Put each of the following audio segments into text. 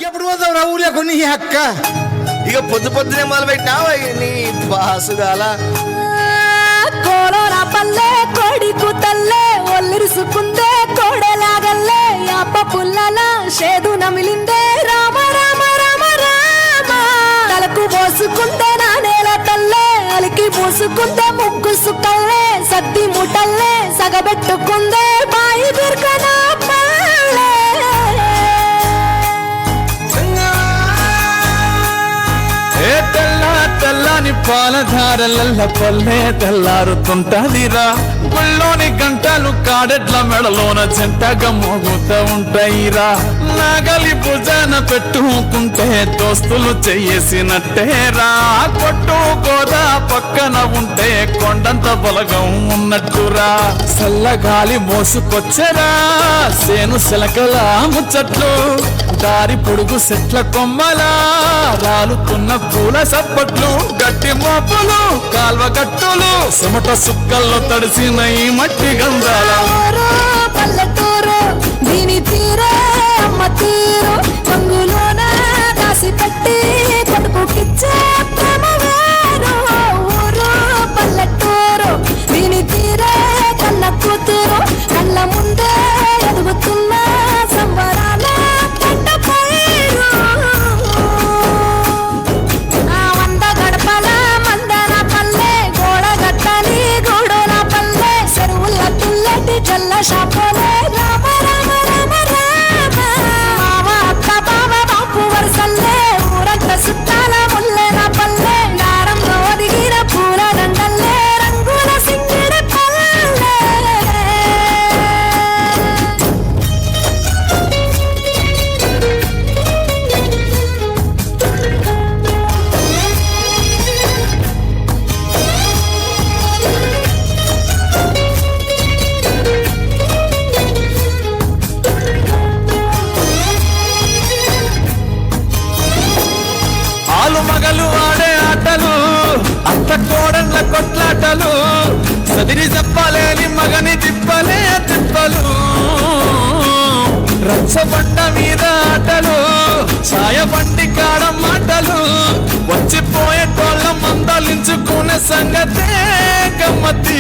ఎప్పుడు పోతావు రా ఊళ్ళో కొన్ని అక్క ఇక పొద్దు పొద్దునే మొదలు పెట్టినావా నీ బాసుగాల కోలోన పల్లె కోడి కూతల్లే ఒల్లిరుసుకుందే కోడెలాగల్లే యాప పుల్లల షేదు నమిలిందే రామ రామ రామ రామ తలకు పోసుకుందే నానేల తల్లే అలికి పూసుకుందే ముగ్గు సుక్కల్లే సత్తి ముటల్లే సగబెట్టుకుందే బాయి బిర్కనా పల్లె తెల్లని పాలధారలల్ల పల్లె తెల్లారుతుంటదిరా గుళ్ళోని గంటలు కాడెడ్ల మెడలోన జంటగా మోగుతూ ఉంటాయిరా నాగలి భుజాన పెట్టుకుంటే దోస్తులు చెయ్యేసినట్టేరా కొట్టు గోదా పక్కన ఉంటే కొండంత బలగం ఉన్నట్టురా చల్లగాలి మోసుకొచ్చరా సేను శిలకల ముచ్చట్లు దారి పొడుగు చెట్ల కొమ్మలా రాలుతున్న పూల సప్పట్లు గట్టి మోపులు కాల్వ గట్టులు చెమట సుక్కల్లో తడిసిన ఈ మట్టి గంధాల పల్లెటూరు దీని తీరే అమ్మ తీరు రంగులోన దాసి పెట్టి కొడుకుకిచ్చే ప్రేమ వేరు ఊరు పల్లెటూరు దీని తీరే కన్న కూతురు కళ్ళ ముందే ఎదుగుతున్న సంబరాల పంట పైరు వంద గడపల మందన పల్లె గోడ గట్టని గూడుల పల్లె చెరువుల తుల్లటి జల్ల షాపోలే రామ రామ రామ రామ మామ అక్క బావ బాపు వరసల్లే ఊరంత సుట్టాల ముల్లెన పల్లె నారంలో ఒదిగిన పూల దండల్లే రంగుల సింగిడి పల్లె ఆలు మగలు ఆడే ఆటలు అత్త కోడళ్ళ కొట్లాటలు సదిరి చెప్పలేని మగని తిప్పలే తిప్పలు రచ్చబండ మీద ఆటలు సాయబండి కాడ మాటలు వచ్చిపోయేటోళ్ళ మందలించుకునే సంగతే గమ్మతి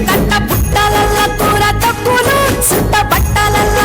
కట్ట పుట్టలల్ల కూర తక్కువలు సుట్ట బట్టలల్ల